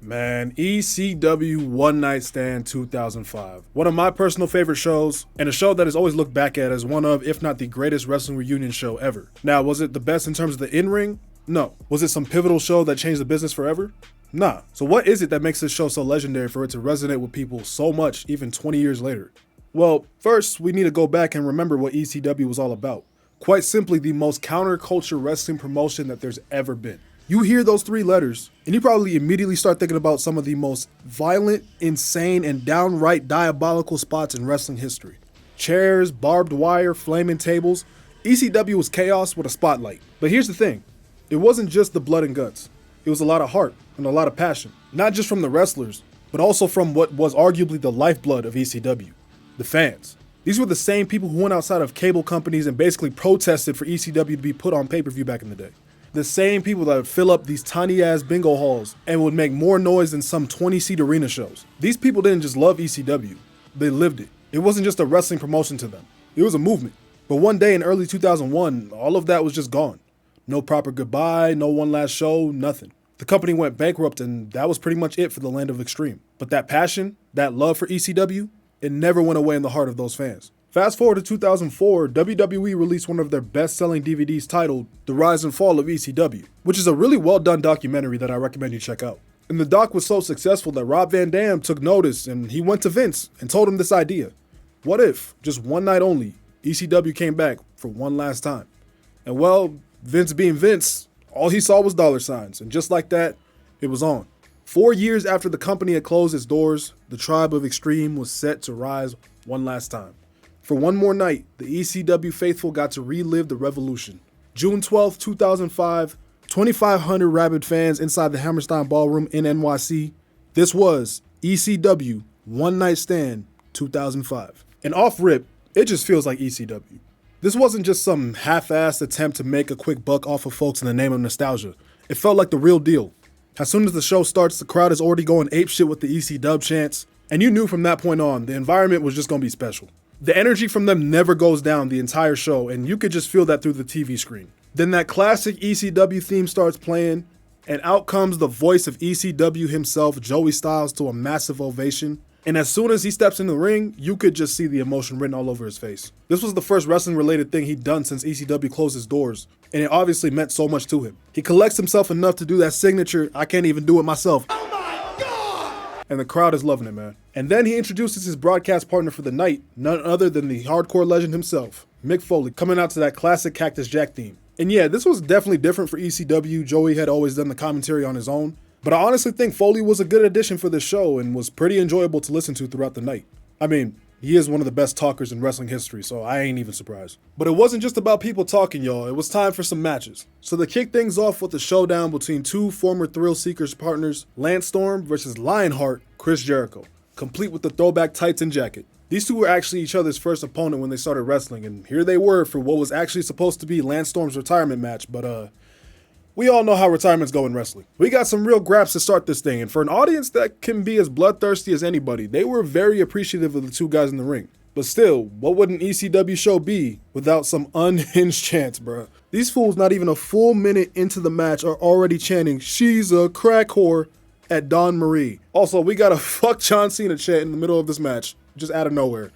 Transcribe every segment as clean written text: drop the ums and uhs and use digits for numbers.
Man, ECW One Night Stand 2005. One of my personal favorite shows, and a show that is always looked back at as one of, if not the greatest wrestling reunion show ever. Now, was it the best in terms of the in-ring? No. Was it some pivotal show that changed the business forever? Nah. So what is it that makes this show so legendary for it to resonate with people so much even 20 years later? Well, first, we need to go back and remember what ECW was all about. Quite simply, the most counterculture wrestling promotion that there's ever been. You hear those three letters, and you probably immediately start thinking about some of the most violent, insane, and downright diabolical spots in wrestling history. Chairs, barbed wire, flaming tables. ECW was chaos with a spotlight. But here's the thing. It wasn't just the blood and guts. It was a lot of heart and a lot of passion. Not just from the wrestlers, but also from what was arguably the lifeblood of ECW, the fans. These were the same people who went outside of cable companies and basically protested for ECW to be put on pay-per-view back in the day. The same people that would fill up these tiny-ass bingo halls and would make more noise than some 20-seat arena shows. These people didn't just love ECW, they lived it. It wasn't just a wrestling promotion to them. It was a movement. But one day in early 2001, all of that was just gone. No proper goodbye, no one last show, nothing. The company went bankrupt and that was pretty much it for the Land of Extreme. But that passion, that love for ECW, it never went away in the heart of those fans. Fast forward to 2004, WWE released one of their best-selling DVDs titled The Rise and Fall of ECW, which is a really well-done documentary that I recommend you check out. And the doc was so successful that Rob Van Dam took notice and he went to Vince and told him this idea. What if, just one night only, ECW came back for one last time? And well, Vince being Vince, all he saw was dollar signs, and just like that, it was on. 4 years after the company had closed its doors, the Tribe of Extreme was set to rise one last time. For one more night, the ECW faithful got to relive the revolution. June 12, 2005, 2,500 rabid fans inside the Hammerstein Ballroom in NYC. This was ECW One Night Stand 2005. And off rip, it just feels like ECW. This wasn't just some half-assed attempt to make a quick buck off of folks in the name of nostalgia. It felt like the real deal. As soon as the show starts, the crowd is already going apeshit with the ECW chants, and you knew from that point on, the environment was just gonna be special. The energy from them never goes down the entire show, and you could just feel that through the TV screen. Then that classic ECW theme starts playing, and out comes the voice of ECW himself, Joey Styles, to a massive ovation. And as soon as he steps in the ring, you could just see the emotion written all over his face. This was the first wrestling-related thing he'd done since ECW closed its doors, and it obviously meant so much to him. He collects himself enough to do that signature, I can't even do it myself. And the crowd is loving it, man. And then he introduces his broadcast partner for the night, none other than the hardcore legend himself, Mick Foley, coming out to that classic Cactus Jack theme. And yeah, this was definitely different for ECW. Joey had always done the commentary on his own. But I honestly think Foley was a good addition for this show and was pretty enjoyable to listen to throughout the night. I mean, he is one of the best talkers in wrestling history, so I ain't even surprised. But it wasn't just about people talking, y'all. It was time for some matches. So to kick things off with the showdown between two former Thrill Seekers partners, Lance Storm versus Lionheart, Chris Jericho, complete with the throwback tights and jacket. These two were actually each other's first opponent when they started wrestling, and here they were for what was actually supposed to be Lance Storm's retirement match, but we all know how retirements go in wrestling. We got some real grabs to start this thing, and for an audience that can be as bloodthirsty as anybody, they were very appreciative of the two guys in the ring. But still, what would an ECW show be without some unhinged chants, bruh? These fools not even a full minute into the match are already chanting, "She's a crack whore," at Dawn Marie. Also, we got a "fuck John Cena" chant in the middle of this match, just out of nowhere.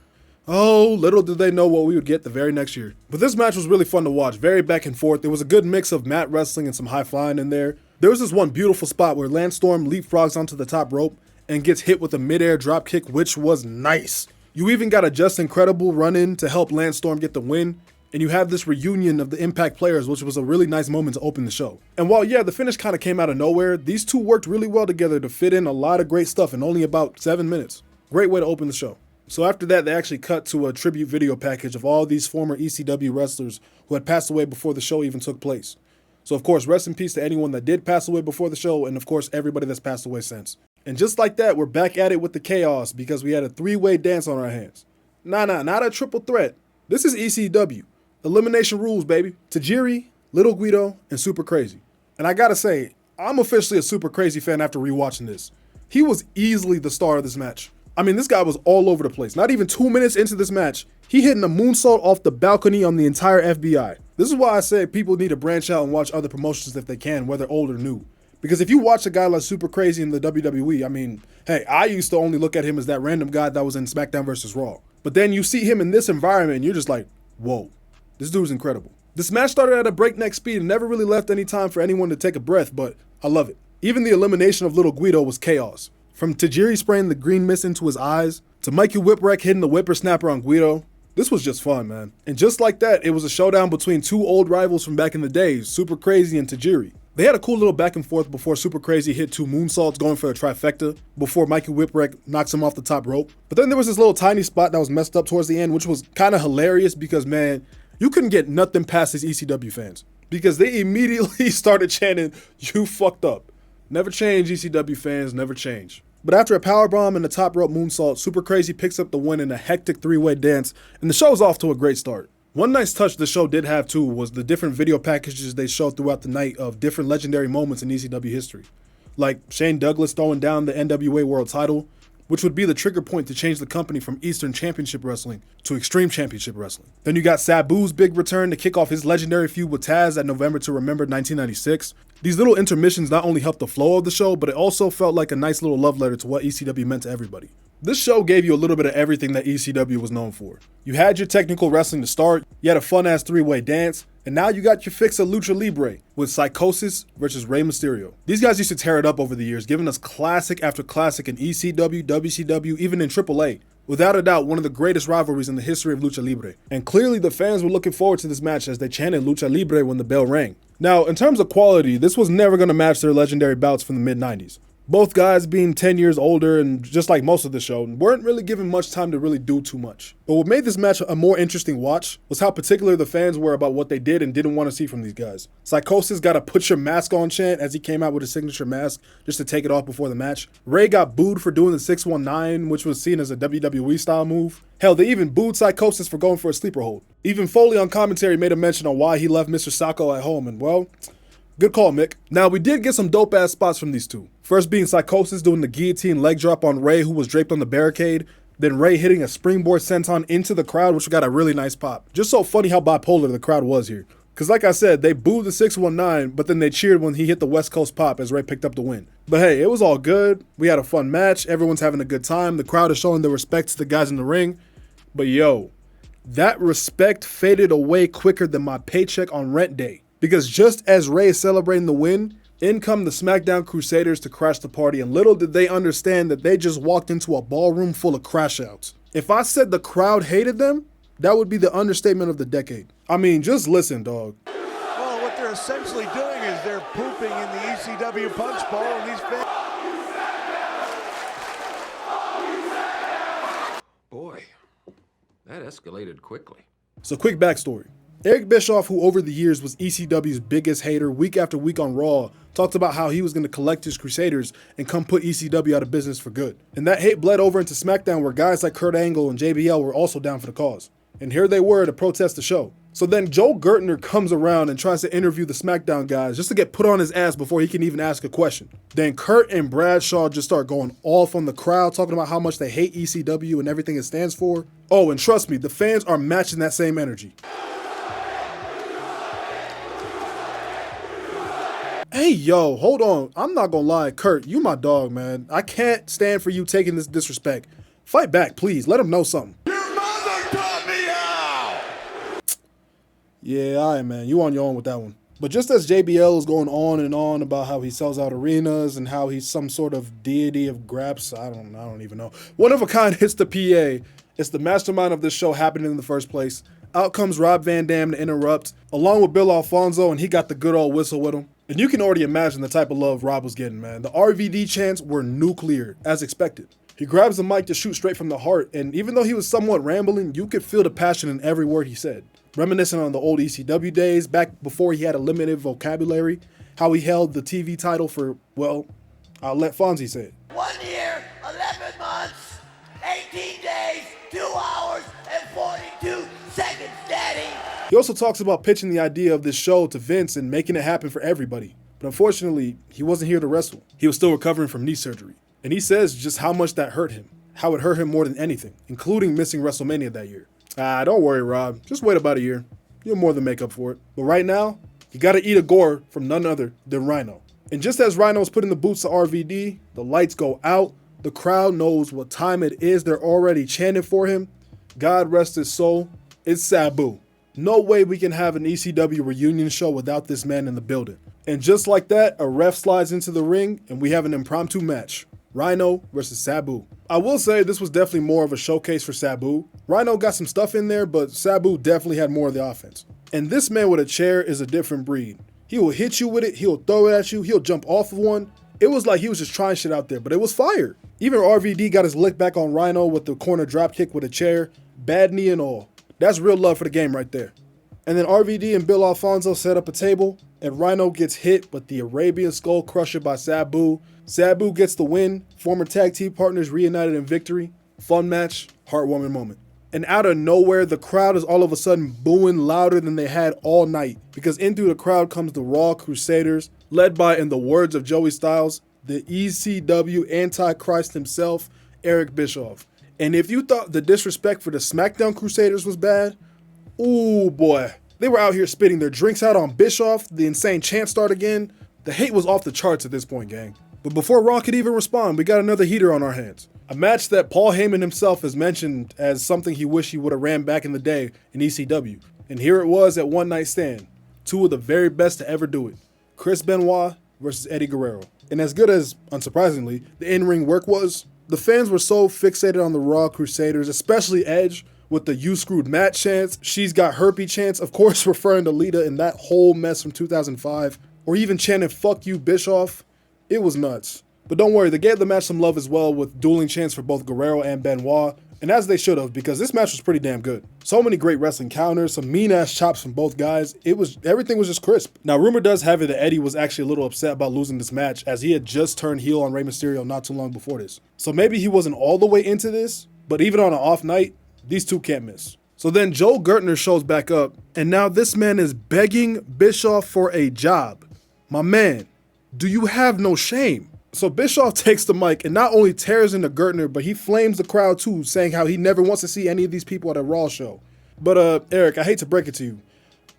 Oh, little did they know what we would get the very next year. But this match was really fun to watch, very back and forth. There was a good mix of mat wrestling and some high flying in there. There was this one beautiful spot where Lance Storm leapfrogs onto the top rope and gets hit with a midair drop kick, which was nice. You even got a Just Incredible run in to help Lance Storm get the win. And you have this reunion of the Impact players, which was a really nice moment to open the show. And while, yeah, the finish kind of came out of nowhere, these two worked really well together to fit in a lot of great stuff in only about 7 minutes. Great way to open the show. So after that, they actually cut to a tribute video package of all these former ECW wrestlers who had passed away before the show even took place. So of course, rest in peace to anyone that did pass away before the show, and of course, everybody that's passed away since. And just like that, we're back at it with the chaos because we had a three-way dance on our hands. Nah, not a triple threat. This is ECW. Elimination rules, baby. Tajiri, Little Guido, and Super Crazy. And I gotta say, I'm officially a Super Crazy fan after rewatching this. He was easily the star of this match. I mean, this guy was all over the place. Not even 2 minutes into this match, he hitting a moonsault off the balcony on the entire FBI. This is why I say people need to branch out and watch other promotions if they can, whether old or new. Because if you watch a guy like Super Crazy in the WWE, I mean, hey, I used to only look at him as that random guy that was in SmackDown vs. Raw. But then you see him in this environment and you're just like, whoa, this dude's incredible. This match started at a breakneck speed and never really left any time for anyone to take a breath, but I love it. Even the elimination of little Guido was chaos. From Tajiri spraying the green mist into his eyes, to Mikey Whipwreck hitting the whippersnapper on Guido, this was just fun, man. And just like that, it was a showdown between two old rivals from back in the day, Super Crazy and Tajiri. They had a cool little back and forth before Super Crazy hit 2 moonsaults going for a trifecta, before Mikey Whipwreck knocks him off the top rope. But then there was this little tiny spot that was messed up towards the end, which was kind of hilarious because, man, you couldn't get nothing past these ECW fans. Because they immediately started chanting, "You fucked up." Never change, ECW fans, never change. But after a powerbomb and a top rope moonsault, Super Crazy picks up the win in a hectic 3-way dance, and the show's off to a great start. One nice touch the show did have too was the different video packages they showed throughout the night of different legendary moments in ECW history. Like Shane Douglas throwing down the NWA World title, which would be the trigger point to change the company from Eastern Championship Wrestling to Extreme Championship Wrestling. Then you got Sabu's big return to kick off his legendary feud with Taz at November to Remember 1996. These little intermissions not only helped the flow of the show, but it also felt like a nice little love letter to what ECW meant to everybody. This show gave you a little bit of everything that ECW was known for. You had your technical wrestling to start, you had a fun-ass 3-way dance, and now you got your fix of Lucha Libre with Psicosis versus Rey Mysterio. These guys used to tear it up over the years, giving us classic after classic in ECW, WCW, even in AAA. Without a doubt, one of the greatest rivalries in the history of Lucha Libre. And clearly the fans were looking forward to this match as they chanted Lucha Libre when the bell rang. Now, in terms of quality, this was never going to match their legendary bouts from the mid-90s. Both guys being 10 years older and just like most of the show, weren't really given much time to really do too much. But what made this match a more interesting watch was how particular the fans were about what they did and didn't want to see from these guys. Psicosis got a "put your mask on" chant as he came out with his signature mask just to take it off before the match. Rey got booed for doing the 619, which was seen as a WWE style move. Hell, they even booed Psicosis for going for a sleeper hold. Even Foley on commentary made a mention on why he left Mr. Sacco at home, and well, good call, Mick. Now, we did get some dope-ass spots from these two. First being Psicosis doing the guillotine leg drop on Rey, who was draped on the barricade. Then Rey hitting a springboard senton into the crowd, which got a really nice pop. Just so funny how bipolar the crowd was here. Because like I said, they booed the 619, but then they cheered when he hit the West Coast pop as Rey picked up the win. But hey, it was all good. We had a fun match. Everyone's having a good time. The crowd is showing their respect to the guys in the ring. But yo, that respect faded away quicker than my paycheck on rent day. Because just as Rey is celebrating the win, in come the SmackDown Crusaders to crash the party, and little did they understand that they just walked into a ballroom full of crash outs. If I said the crowd hated them, that would be the understatement of the decade. I mean, just listen, dog. Well, what they're essentially doing is they're pooping in the ECW punch bowl, and these fans... Boy, that escalated quickly. So quick backstory. Eric Bischoff, who over the years was ECW's biggest hater, week after week on Raw, talked about how he was going to collect his Crusaders and come put ECW out of business for good. And that hate bled over into SmackDown, where guys like Kurt Angle and JBL were also down for the cause. And here they were to protest the show. So then Joe Gertner comes around and tries to interview the SmackDown guys just to get put on his ass before he can even ask a question. Then Kurt and Bradshaw just start going off on the crowd, talking about how much they hate ECW and everything it stands for. Oh, and trust me, the fans are matching that same energy. Hey, yo, hold on. I'm not gonna lie, Kurt, you my dog, man. I can't stand for you taking this disrespect. Fight back, please. Let him know something. Your mother taught me how! Yeah, all right, man. You on your own with that one. But just as JBL is going on and on about how he sells out arenas and how he's some sort of deity of graps, I don't even know. One of a kind hits the PA. It's the mastermind of this show happening in the first place. Out comes Rob Van Dam to interrupt, along with Bill Alfonso, and he got the good old whistle with him. And you can already imagine the type of love Rob was getting, man. The RVD chants were nuclear, as expected. He grabs the mic to shoot straight from the heart, and even though he was somewhat rambling, you could feel the passion in every word he said. Reminiscent on the old ECW days, back before he had a limited vocabulary, how he held the TV title for, well, I'll let Fonzie say it. 1 year, 11 months, 18 days, 2 hours, and 42 seconds, Daddy. He also talks about pitching the idea of this show to Vince and making it happen for everybody. But unfortunately, he wasn't here to wrestle. He was still recovering from knee surgery. And he says just how much that hurt him. How it hurt him more than anything, including missing WrestleMania that year. Don't worry, Rob. Just wait about a year. You'll more than make up for it. But right now, you gotta eat a gore from none other than Rhyno. And just as Rhyno's putting the boots to RVD, the lights go out, the crowd knows what time it is, they're already chanting for him. God rest his soul, it's Sabu. No way we can have an ECW reunion show without this man in the building. And just like that, a ref slides into the ring and we have an impromptu match. Rhyno versus Sabu. I will say this was definitely more of a showcase for Sabu. Rhyno got some stuff in there, but Sabu definitely had more of the offense. And this man with a chair is a different breed. He will hit you with it, he'll throw it at you, he'll jump off of one. It was like he was just trying shit out there, but it was fire. Even RVD got his lick back on Rhyno with the corner drop kick with a chair, bad knee and all. That's real love for the game right there. And then RVD and Bill Alfonso set up a table, and Rhyno gets hit with the Arabian Skull Crusher by Sabu. Sabu gets the win, former tag team partners reunited in victory. Fun match, heartwarming moment. And out of nowhere, the crowd is all of a sudden booing louder than they had all night, because in through the crowd comes the Raw Crusaders, led by, in the words of Joey Styles, the ECW Antichrist himself, Eric Bischoff. And if you thought the disrespect for the SmackDown Crusaders was bad, ooh boy, they were out here spitting their drinks out on Bischoff, the insane chant start again. The hate was off the charts at this point, gang. But before Raw could even respond, we got another heater on our hands. A match that Paul Heyman himself has mentioned as something he wished he would have ran back in the day in ECW. And here it was at One Night Stand. Two of the very best to ever do it. Chris Benoit versus Eddie Guerrero. And as good as, unsurprisingly, the in-ring work was, the fans were so fixated on the Raw Crusaders, especially Edge, with the "you screwed Matt" chants, "she's got herpes" chants, of course referring to Lita and that whole mess from 2005, or even chanting "fuck you Bischoff." It was nuts. But don't worry, they gave the match some love as well with dueling chants for both Guerrero and Benoit, and as they should have, because this match was pretty damn good. So many great wrestling counters, some mean-ass chops from both guys. Everything was just crisp. Now, rumor does have it that Eddie was actually a little upset about losing this match, as he had just turned heel on Rey Mysterio not too long before this. So maybe he wasn't all the way into this, but even on an off night, these two can't miss. So then Joe Gertner shows back up, and now this man is begging Bischoff for a job. My man, do you have no shame? So Bischoff takes the mic and not only tears into Gertner, but he flames the crowd too, saying how he never wants to see any of these people at a Raw show. But Eric, I hate to break it to you.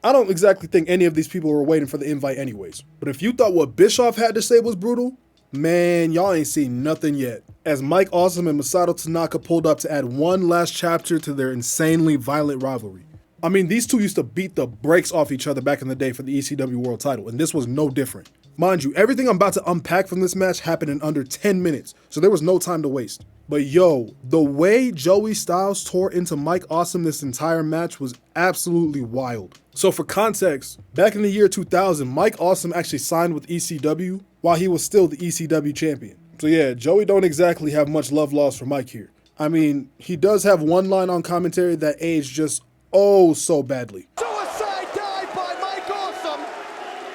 I don't exactly think any of these people were waiting for the invite anyways. But if you thought what Bischoff had to say was brutal, man, y'all ain't seen nothing yet. As Mike Awesome and Masato Tanaka pulled up to add one last chapter to their insanely violent rivalry. I mean, these two used to beat the brakes off each other back in the day for the ECW World title, and this was no different. Mind you, everything I'm about to unpack from this match happened in under 10 minutes, so there was no time to waste. But yo, the way Joey Styles tore into Mike Awesome this entire match was absolutely wild. So for context, back in the year 2000, Mike Awesome actually signed with ECW while he was still the ECW champion. So yeah, Joey don't exactly have much love lost for Mike here. I mean, he does have one line on commentary that aged just oh so badly. Suicide dive by Mike Awesome,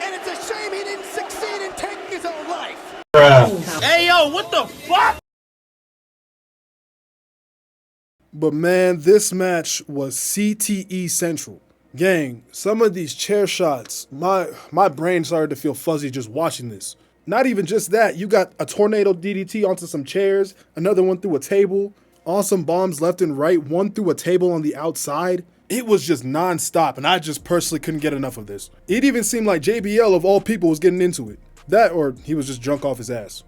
and it's a shame he didn't succeed in taking his own life. Hey yo, what the fuck? But man, this match was CTE central. Gang, some of these chair shots, my brain started to feel fuzzy just watching this. Not even just that, you got a tornado DDT onto some chairs, another one through a table, awesome bombs left and right, one through a table on the outside. It was just non-stop, and I just personally couldn't get enough of this. It even seemed like JBL of all people was getting into it. That, or he was just drunk off his ass.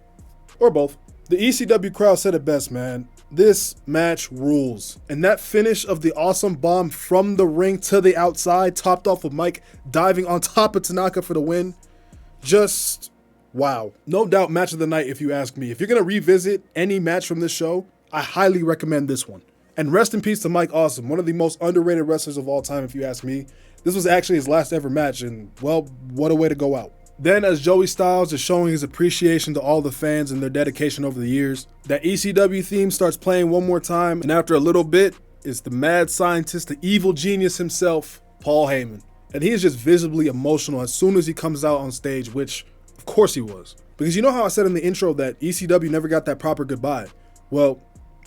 Or both. The ECW crowd said it best, man. This match rules. And that finish of the awesome bomb from the ring to the outside, topped off with Mike diving on top of Tanaka for the win. Just wow. No doubt match of the night if you ask me. If you're going to revisit any match from this show, I highly recommend this one. And rest in peace to Mike Awesome, one of the most underrated wrestlers of all time if you ask me. This was actually his last ever match, and well, what a way to go out. Then as Joey Styles is showing his appreciation to all the fans and their dedication over the years, that ECW theme starts playing one more time, and after a little bit, it's the mad scientist, the evil genius himself, Paul Heyman. And he is just visibly emotional as soon as he comes out on stage, which of course he was. Because you know how I said in the intro that ECW never got that proper goodbye? Well,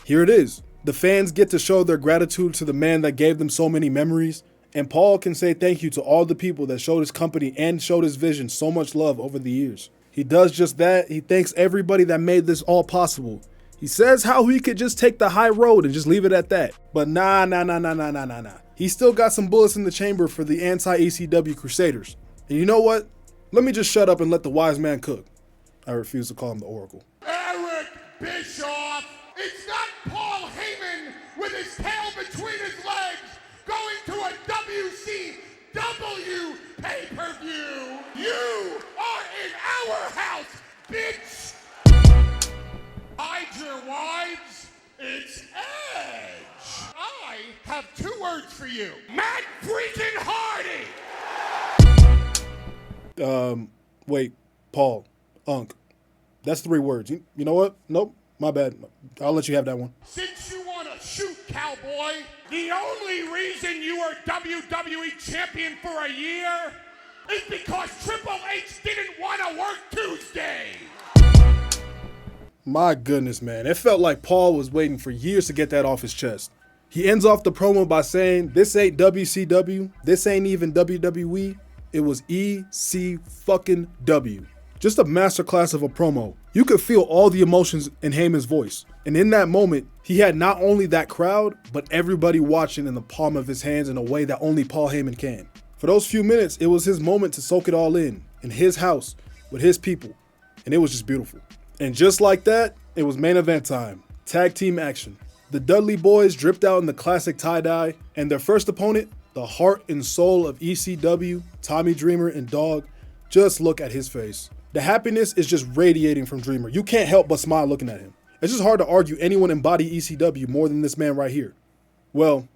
here it is. The fans get to show their gratitude to the man that gave them so many memories, and Paul can say thank you to all the people that showed his company and showed his vision so much love over the years. He does just that. He thanks everybody that made this all possible. He says how he could just take the high road and just leave it at that. But nah. He still got some bullets in the chamber for the anti-ECW Crusaders. And you know what? Let me just shut up and let the wise man cook. I refuse to call him the Oracle. Eric Bischoff! It's not Paul Heyman with his tail between his legs going to a WCW pay-per-view! You are in our house, bitch! Hide your wives, it's Edge! I have 2 words for you. Matt freaking Hardy! Wait, Paul, Unk. That's 3 words. You know what? Nope, my bad. I'll let you have that one. Since you want to shoot, cowboy, the only reason you are WWE champion for a year is because Triple H didn't want to work Tuesday. My goodness, man. It felt like Paul was waiting for years to get that off his chest. He ends off the promo by saying, this ain't WCW, this ain't even WWE, it was EC-fucking-W. Just a masterclass of a promo. You could feel all the emotions in Heyman's voice. And in that moment, he had not only that crowd, but everybody watching in the palm of his hands in a way that only Paul Heyman can. For those few minutes, it was his moment to soak it all in his house, with his people. And it was just beautiful. And just like that, it was main event time. Tag team action. The Dudley Boyz dripped out in the classic tie-dye, and their first opponent, the heart and soul of ECW, Tommy Dreamer and Dog, just look at his face. The happiness is just radiating from Dreamer. You can't help but smile looking at him. It's just hard to argue anyone embody ECW more than this man right here. Well,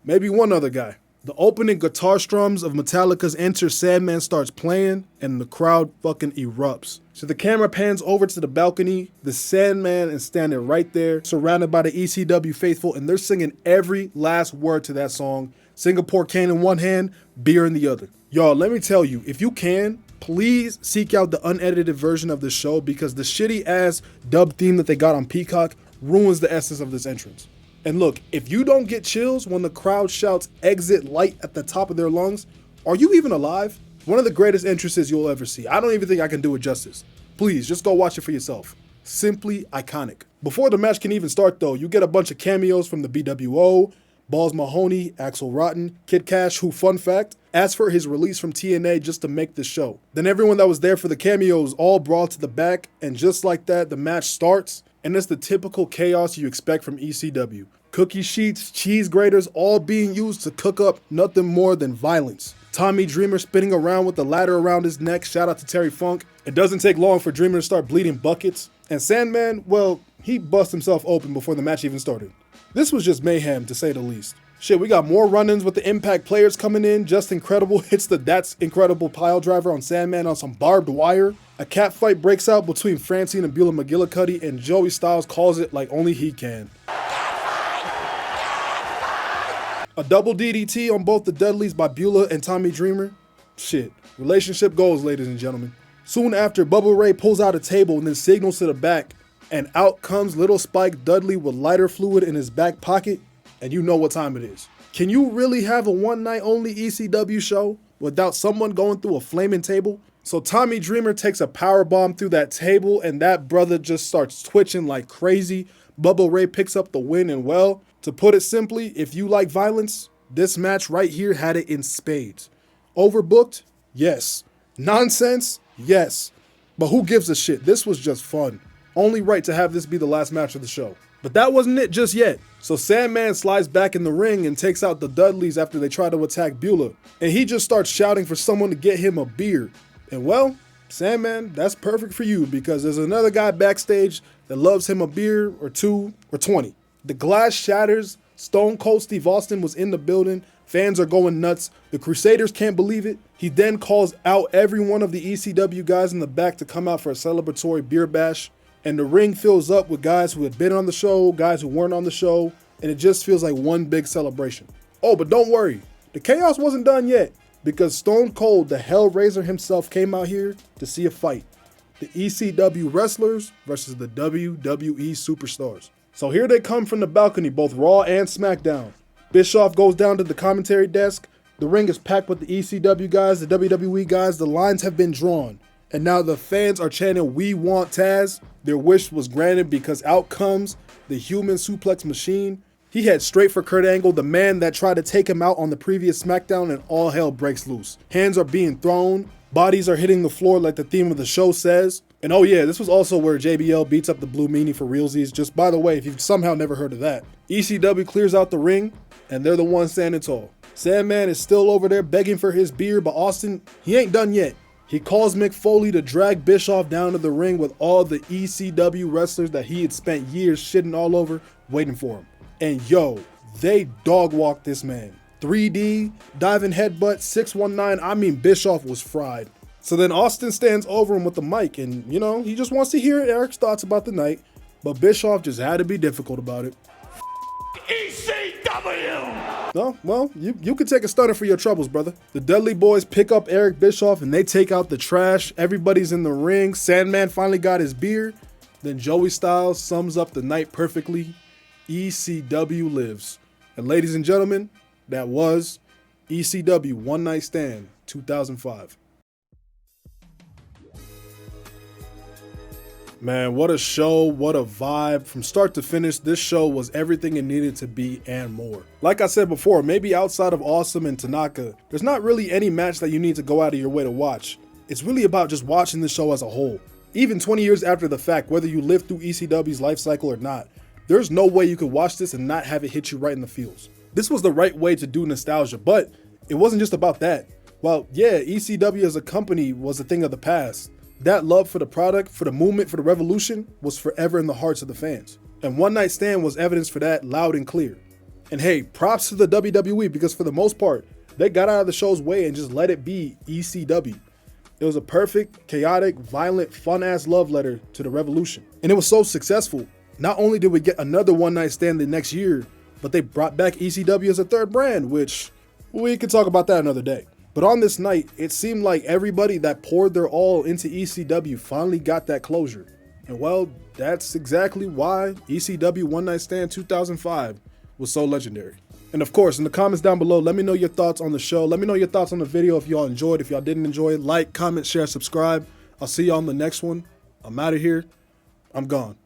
maybe one other guy. The opening guitar strums of Metallica's Enter Sandman starts playing, and the crowd fucking erupts. So the camera pans over to the balcony. The Sandman is standing right there, surrounded by the ECW faithful, and they're singing every last word to that song. Singapore can in one hand, beer in the other. Y'all, let me tell you, if you can, please seek out the unedited version of the show, because the shitty ass dub theme that they got on Peacock ruins the essence of this entrance. And look, if you don't get chills when the crowd shouts exit light at the top of their lungs, are you even alive? One of the greatest entrances you'll ever see. I don't even think I can do it justice. Please, just go watch it for yourself. Simply iconic. Before the match can even start though, you get a bunch of cameos from the BWO, Balls Mahoney, Axel Rotten, Kid Cash, who, fun fact, asked for his release from TNA just to make the show. Then everyone that was there for the cameos all brought to the back, and just like that, the match starts, and it's the typical chaos you expect from ECW. Cookie sheets, cheese graters, all being used to cook up nothing more than violence. Tommy Dreamer spinning around with the ladder around his neck, shout out to Terry Funk. It doesn't take long for Dreamer to start bleeding buckets, and Sandman, well, he bust himself open before the match even started. This was just mayhem, to say the least. Shit, we got more run-ins with the Impact players coming in. Just Incredible hits the That's Incredible pile driver on Sandman on some barbed wire. A cat fight breaks out between Francine and Beulah McGillicuddy, and Joey Styles calls it like only he can. A double DDT on both the Dudleys by Beulah and Tommy Dreamer. Shit, relationship goals, ladies and gentlemen. Soon after, Bubba Ray pulls out a table and then signals to the back, and out comes little Spike Dudley with lighter fluid in his back pocket, and you know what time it is. Can you really have a one-night-only ECW show without someone going through a flaming table? So Tommy Dreamer takes a powerbomb through that table, and that brother just starts twitching like crazy. Bubba Ray picks up the win, and well, to put it simply, if you like violence, this match right here had it in spades. Overbooked? Yes. Nonsense? Yes. But who gives a shit? This was just fun. Only right to have this be the last match of the show. But that wasn't it just yet. So Sandman slides back in the ring and takes out the Dudleys after they try to attack Beulah. And he just starts shouting for someone to get him a beer. And well, Sandman, that's perfect for you, because there's another guy backstage that loves him a beer or 2 or 20. The glass shatters. Stone Cold Steve Austin was in the building. Fans are going nuts. The Crusaders can't believe it. He then calls out every one of the ECW guys in the back to come out for a celebratory beer bash. And the ring fills up with guys who had been on the show, guys who weren't on the show, and it just feels like one big celebration. Oh, but don't worry, the chaos wasn't done yet, because Stone Cold, the Hellraiser himself, came out here to see a fight. The ECW wrestlers versus the WWE superstars. So here they come from the balcony, both Raw and SmackDown. Bischoff goes down to the commentary desk. The ring is packed with the ECW guys, the WWE guys. The lines have been drawn. And now the fans are chanting, "We want Taz." Their wish was granted, because out comes the human suplex machine. He heads straight for Kurt Angle, the man that tried to take him out on the previous SmackDown, and all hell breaks loose. Hands are being thrown, Bodies are hitting the floor like the theme of the show says. And oh yeah, this was also where JBL beats up the Blue Meanie for realsies. Just by the way, if you've somehow never heard of that. ECW clears out the ring, and they're the ones standing tall. Sandman is still over there begging for his beer, but Austin, he ain't done yet. He calls Mick Foley to drag Bischoff down to the ring with all the ECW wrestlers that he had spent years shitting all over waiting for him. And yo, they dog walked this man. 3D, diving headbutt, 619, I mean Bischoff was fried. So then Austin stands over him with the mic and, you know, he just wants to hear Eric's thoughts about the night, but Bischoff just had to be difficult about it. ECW! No, well, you could take a stunner for your troubles, brother. The Dudley Boyz pick up Eric Bischoff and they take out the trash. Everybody's in the ring. Sandman finally got his beer. Then Joey Styles sums up the night perfectly. ECW lives. And ladies and gentlemen, that was ECW One Night Stand 2005. Man, what a show, what a vibe. From start to finish, this show was everything it needed to be and more. Like I said before, maybe outside of Awesome and Tanaka, there's not really any match that you need to go out of your way to watch. It's really about just watching the show as a whole. Even 20 years after the fact, whether you lived through ECW's life cycle or not, there's no way you could watch this and not have it hit you right in the feels. This was the right way to do nostalgia, but it wasn't just about that. While yeah, ECW as a company was a thing of the past, that love for the product, for the movement, for the revolution was forever in the hearts of the fans. And One Night Stand was evidence for that loud and clear. And hey, props to the WWE because for the most part, they got out of the show's way and just let it be ECW. It was a perfect, chaotic, violent, fun-ass love letter to the revolution. And it was so successful. Not only did we get another One Night Stand the next year, but they brought back ECW as a third brand, which we could talk about that another day. But on this night, it seemed like everybody that poured their all into ECW finally got that closure. And well, that's exactly why ECW One Night Stand 2005 was so legendary. And of course, in the comments down below, let me know your thoughts on the show. Let me know your thoughts on the video if y'all enjoyed. If y'all didn't enjoy it, like, comment, share, subscribe. I'll see y'all on the next one. I'm out of here. I'm gone.